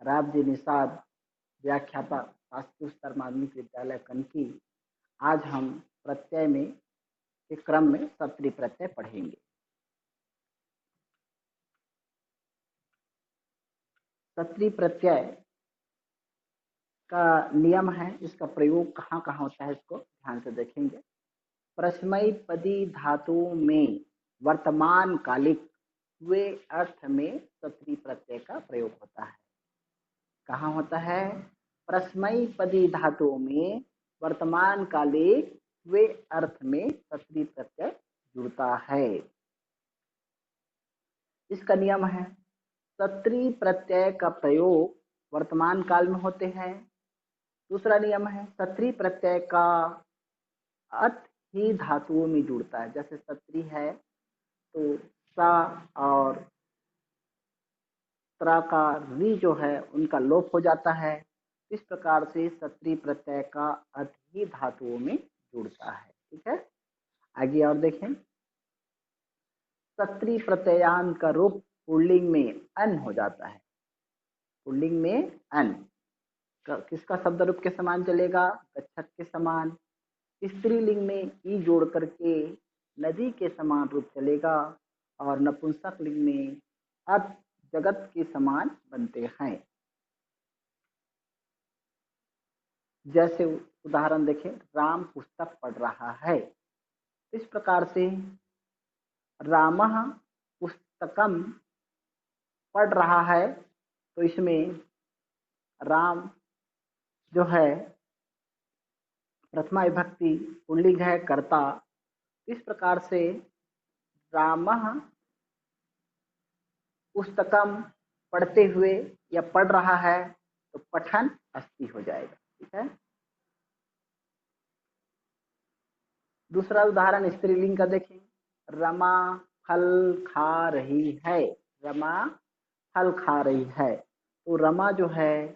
राबजी निषाद, व्याख्याता, शासकीय उच्चतर माध्यमिक विद्यालय कनकी। आज हम प्रत्यय में के क्रम में सत्री प्रत्यय पढ़ेंगे। सत्री प्रत्यय का नियम है, इसका प्रयोग कहाँ कहाँ होता है इसको ध्यान से देखेंगे। परस्मैपदी धातुओं में वर्तमान कालिक वे अर्थ में सत्री प्रत्यय का प्रयोग होता है। कहाँ होता है? परस्मैपदी धातुओं में वर्तमान कालिक वे अर्थ में सत्री प्रत्यय जुड़ता है। इसका नियम है, सत्री प्रत्यय का प्रयोग वर्तमान काल में होते हैं। दूसरा नियम है, सत्री प्रत्यय का अर्थ ही धातुओं में जुड़ता है। जैसे सत्री है तो सा और त्रा का री जो है उनका लोप हो जाता है। इस प्रकार से सत्री प्रत्यय का अर्थ ही धातुओं में जुड़ता है। ठीक है, आगे और देखें। सत्री प्रत्ययांत का रूप पुल्लिंग में अन हो जाता है। पुल्लिंग में अन किसका शब्द रूप के समान चलेगा? गच्छत के समान। स्त्रीलिंग में ई जोड़ करके नदी के समान रूप चलेगा और नपुंसक लिंग में अब जगत के समान बनते हैं। जैसे उदाहरण देखें, राम पुस्तक पढ़ रहा है। इस प्रकार से रामः पुस्तकम पढ़ रहा है, तो इसमें राम जो है प्रथमा विभक्ति पुल्लिंग है, कर्ता। इस प्रकार से रामः पुस्तकम पढ़ते हुए या पढ़ रहा है तो पठन अस्ति हो जाएगा। ठीक है, दूसरा उदाहरण स्त्रीलिंग का देखें। रमा फल खा रही है। रमा फल खा रही है, तो रमा जो है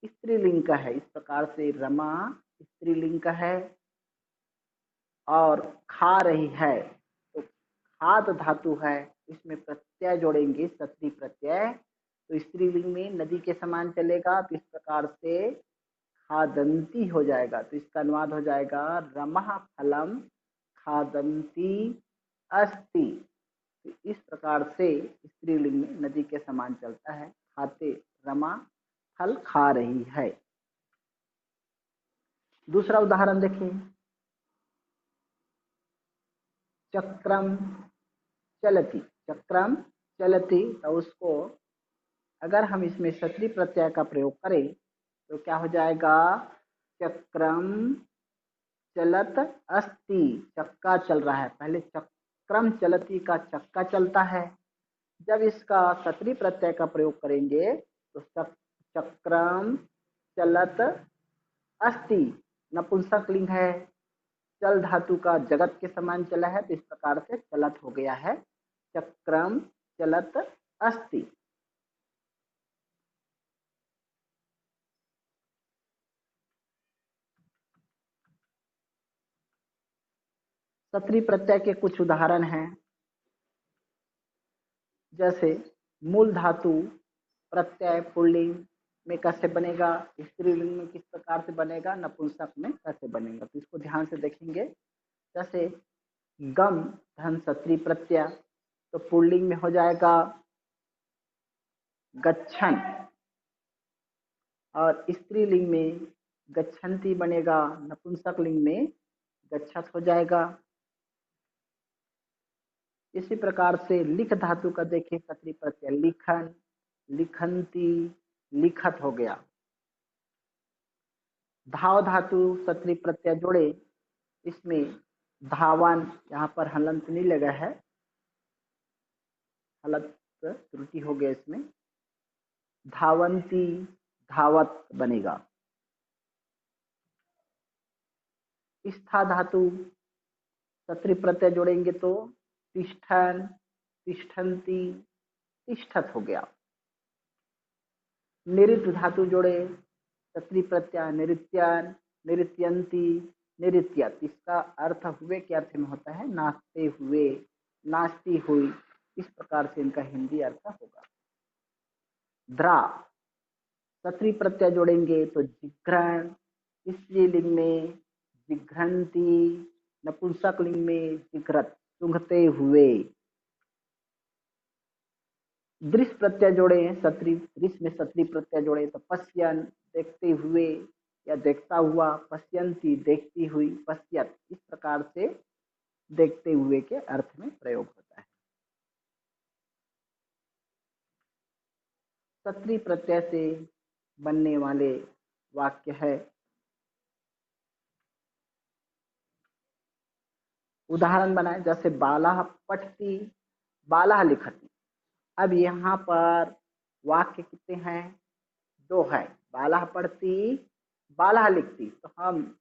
स्त्रीलिंग का है। इस प्रकार से रमा स्त्रीलिंग का है और खा रही है तो खाद धातु है, इसमें प्रत्यय जोड़ेंगे सत्री प्रत्यय, तो स्त्रीलिंग में नदी के समान चलेगा। तो इस प्रकार से खादंती हो जाएगा। तो इसका अनुवाद हो जाएगा रमः फलम खादंती अस्ति। तो इस प्रकार से स्त्रीलिंग में नदी के समान चलता है। खाते रमा फल खा रही है। दूसरा उदाहरण देखिए, चक्रम चलती। चक्रम चलती, तो उसको अगर हम इसमें सत्री प्रत्यय का प्रयोग करें तो क्या हो जाएगा? चक्रम चलत अस्ति। चक्का चल रहा है। पहले चक्रम चलती का चक्का चलता है। जब इसका सत्री प्रत्यय का प्रयोग करेंगे तो चक्रम चलत अस्ति नपुंसक लिंग है। चल धातु का जगत के समान चला है, तो इस प्रकार से चलत हो गया है। चक्रम चलत अस्ति। सत्री प्रत्यय के कुछ उदाहरण हैं। जैसे मूल धातु प्रत्यय पुल्लिंग में कैसे बनेगा, स्त्रीलिंग में किस प्रकार से बनेगा, नपुंसक में कैसे बनेगा, तो इसको ध्यान से देखेंगे। जैसे गम धन सत्री प्रत्यय, तो पुल्लिंग में हो जाएगा गच्छन और स्त्रीलिंग में गच्छन्ति बनेगा, नपुंसक लिंग में गच्छत हो जाएगा। इसी प्रकार से लिख धातु का देखें सत्री प्रत्यय, लिखन लिखंती लिखत हो गया। धाव धातु सत्री प्रत्यय जोड़े, इसमें धावन, यहाँ पर हलंत नहीं लगा है, हलंत त्रुटि हो गया इसमें, धावंती धावत बनेगा। स्था धातु सत्री प्रत्यय जोड़ेंगे तो तिष्ठन तिष्ठन्ति तिष्ठत हो गया। निरित धातु जोड़े सत्री प्रत्यय, निरित्यन निरित्यंती निरित्यत। इसका अर्थ हुए के अर्थ में होता है नाचते हुए, नाचती हुई। इस प्रकार से इनका हिंदी अर्थ होगा। द्रा सत्री प्रत्यय जोड़ेंगे तो जिघ्रण, स्त्रीलिंग में जिघ्रंती, नपुंसक लिंग में जिघ्रत, सूंघते हुए। दृश्य प्रत्यय जोड़े, सत्री दृश्य में सत्री प्रत्यय जोड़े तो पश्यन, देखते हुए या देखता हुआ, पश्यंती देखती हुई, पश्यत, इस प्रकार से देखते हुए के अर्थ में प्रयोग होता है। सत्री प्रत्यय से बनने वाले वाक्य है, उदाहरण बनाए जैसे बालाह पठती, बालाह लिखती। अब यहाँ पर वाक्य कितने हैं? दो है, बालाह पढ़ती, बालाह लिखती। तो हम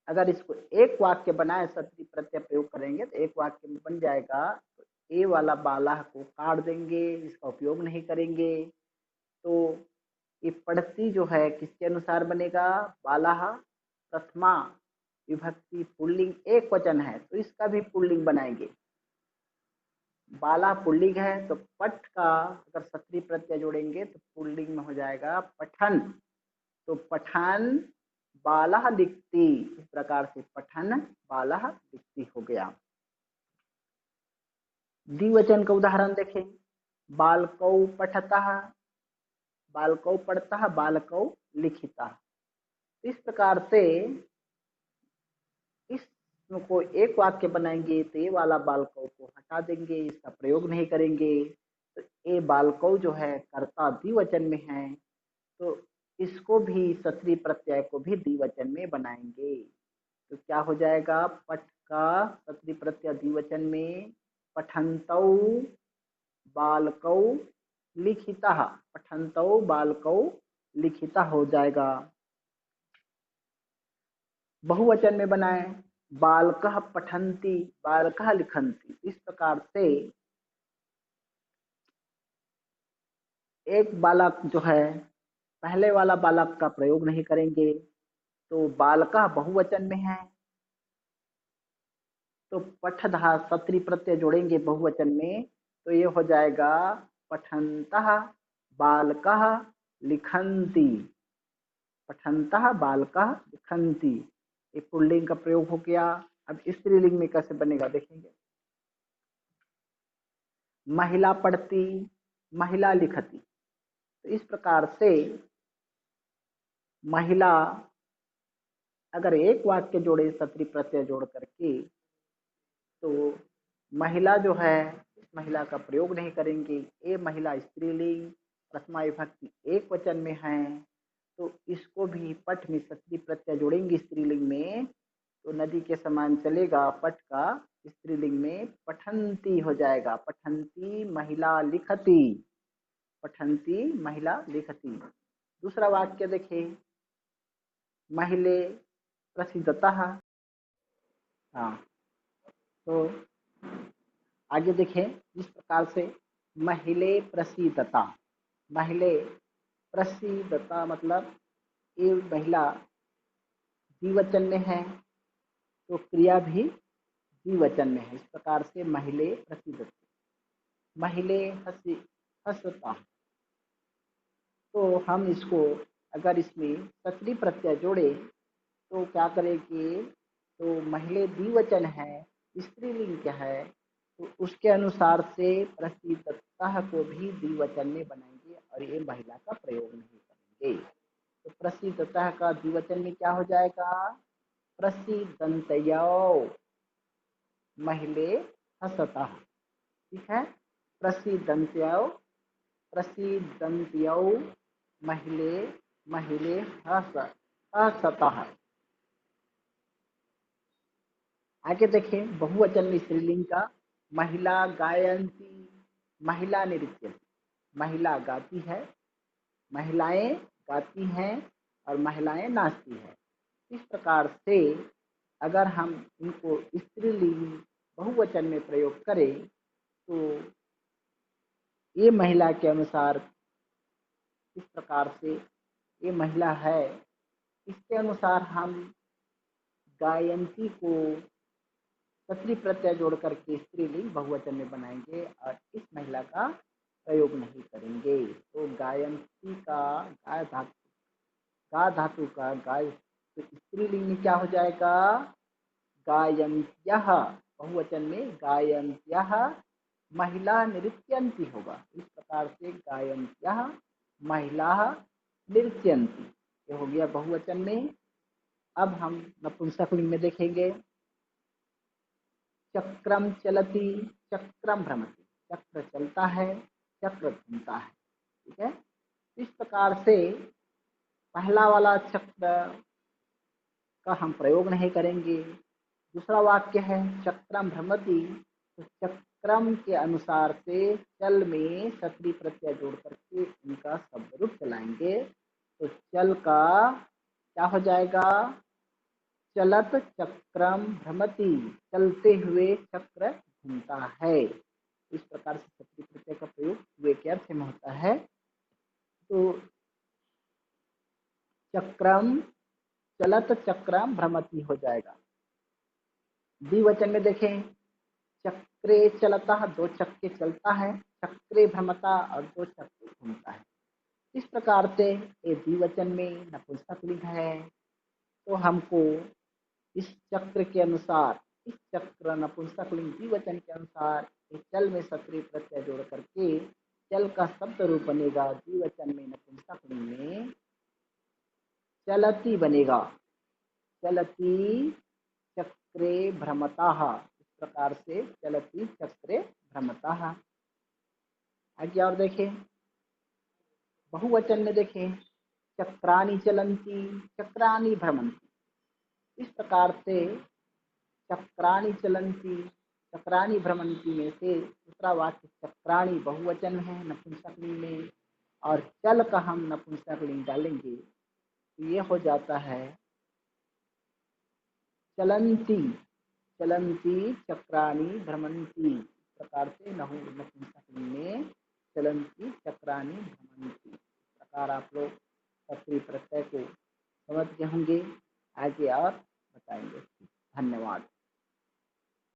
अगर इसको एक वाक्य बनाए सत्री प्रत्यय प्रयोग करेंगे तो एक वाक्य में बन जाएगा। तो ए वाला बालाह को काट देंगे, इसका उपयोग नहीं करेंगे। तो ये पढ़ती जो है किसके अनुसार बनेगा? बालाह प्रथमा विभक्ति पुल्लिंग एक वचन है तो इसका भी पुल्लिंग बनाएंगे। बाला पुल्लिंग है तो पठ का अगर सत्री प्रत्यय जोड़ेंगे तो पुल्लिंग में हो जाएगा पठन। तो पठन बाला लिखती, इस प्रकार से पठन बाला लिखती हो गया। द्विवचन का उदाहरण देखें, बालकौ पठतः, बालकौ पढ़ता, बालकौ लिखिता। इस प्रकार से इसको एक वाक्य बनाएंगे तो ये वाला बालकौ को हटा देंगे, इसका प्रयोग नहीं करेंगे। तो ये बालकौ जो है कर्ता द्विवचन में है तो इसको भी सत्री प्रत्यय को भी द्विवचन में बनाएंगे। तो क्या हो जाएगा? पठ का सत्री प्रत्यय द्विवचन में पठन्तौ बालकौ लिखितः, पठन्तौ बालकौ लिखितः हो जाएगा। बहुवचन में बनाए, बालकः पठन्ति, बालकः लिखन्ति। इस प्रकार से एक बालक जो है पहले वाला बालक का प्रयोग नहीं करेंगे। तो बालकः बहुवचन में है तो पठधा सत्री प्रत्यय जोड़ेंगे बहुवचन में तो ये हो जाएगा पठन्तः बालकः लिखन्ति, पठन्तः बालकः लिखन्ति। एक पुल्लिंग का प्रयोग हो गया। अब स्त्रीलिंग में कैसे बनेगा देखेंगे, महिला पढ़ती, महिला लिखती। तो इस प्रकार से महिला अगर एक वाक्य जोड़े सत्री प्रत्यय जोड़ करके तो महिला जो है इस महिला का प्रयोग नहीं करेंगे। ये महिला स्त्रीलिंग प्रथमा विभक्ति एक वचन में है तो इसको भी पठ में सत्री प्रत्यय जोड़ेंगे स्त्रीलिंग में तो नदी के समान चलेगा। पठ का स्त्रीलिंग में पठन्ति हो जाएगा, पठन्ति महिला लिखती, पठन्ति महिला लिखती। दूसरा वाक्य देखें, महिले प्रसिद्धतः। हाँ, तो आगे देखें इस प्रकार से महिले प्रसिद्धता, महिले प्रसिद्धता मतलब ये महिला द्विवचन में है तो क्रिया भी द्विवचन में है। इस प्रकार से महिले प्रसिद्धता, महिले हसता। तो हम इसको अगर इसमें सत्री प्रत्यय जोड़े तो क्या करेंगे? तो महिले द्विवचन है, स्त्रीलिंग क्या है तो उसके अनुसार से प्रसिद्धता को भी द्विवचन में बनाएंगे और ये महिला का प्रयोग नहीं करेंगे। तो प्रसिद्धता का द्विवचन में क्या हो जाएगा? प्रसिद्धन्तयौ महिले हसतः। ठीक है, प्रसिद्धन्तयौ, प्रसिद्धन्तयौ महिले, महिले हसतः। आगे देखें बहुवचन में स्त्रीलिंग का, महिला गायन्ति, महिला नृत्यति। महिला गाती है, महिलाएं गाती हैं और महिलाएं नाचती हैं। इस प्रकार से अगर हम इनको स्त्रीलिंग बहुवचन में प्रयोग करें तो ये महिला के अनुसार इस प्रकार से ये महिला है, इसके अनुसार हम गायन्ती को सत्री प्रत्यय जोड़ करके स्त्रीलिंग बहुवचन में बनाएंगे और इस महिला का प्रयोग नहीं करेंगे। तो गायन्ती का गाय धातु गा धातु का गाय, तो स्त्रीलिंग में क्या हो जाएगा? गायन्त्यः, बहुवचन में गायन्त्यः महिला नृत्यन्ति होगा। इस प्रकार से गायन्त्यः महिला नृत्यन्ति, ये हो गया बहुवचन में। अब हम नपुंसकलिंग में देखेंगे। चक्रम चलति, चक्रम भ्रमति, चक्र चलता है, चक्र घूमता है। ठीक है, इस प्रकार से पहला वाला चक्र का हम प्रयोग नहीं करेंगे। दूसरा वाक्य है चक्रम भ्रमति, तो चक्रम के अनुसार से चल में सत्री प्रत्यय जोड़ करके उनका शब्द रूप चलाएंगे। तो चल का क्या हो जाएगा? चलत चक्रम भ्रमति, चलते हुए चक्र घूमता है। इस प्रकार से सत्री प्रत्यय का प्रयोग हुए के अर्थ में होता है। तो चक्रम चलत चक्रम भ्रमति हो जाएगा। द्विवचन में देखें, चक्रे चलता, दो चक्के चलता है, चक्रे भ्रमता और दो चक्के घूमता है। इस प्रकार से ये द्विवचन में नपुंसकलिंग है। तो हमको इस चक्र के अनुसार, इस चक्र नपुंसकलिंग द्विवचन के अनुसार चल में सत्री प्रत्यय जोड़ करके चल का शब्द रूप बनेगा। द्विवचन में नपुंसकलिंग में चलती बनेगा, चलती चक्रे भ्रमताः। इस प्रकार से चलती चक्रे भ्रमताः। आगे और देखें, बहुवचन में देखें, चक्राणि चलन्ति, चक्राणि भ्रमन्ति। इस प्रकार से चक्राणि चलन्ति, चक्राणि भ्रमन्ति में से दूसरा वाक्य चक्राणि बहुवचन है नपुंसकलिंग में, और चल का हम नपुंसकलिंग डालेंगे तो ये हो जाता है चलन्ति, चलन्ति चक्राणि भ्रमन्ति। इस प्रकार से नपुंसकलिंग में चलन्ति चक्राणि भ्रमन्ति। इस प्रकार आप लोग सत्री प्रत्यय को समझ गए होंगे। आगे और बताएंगे। धन्यवाद।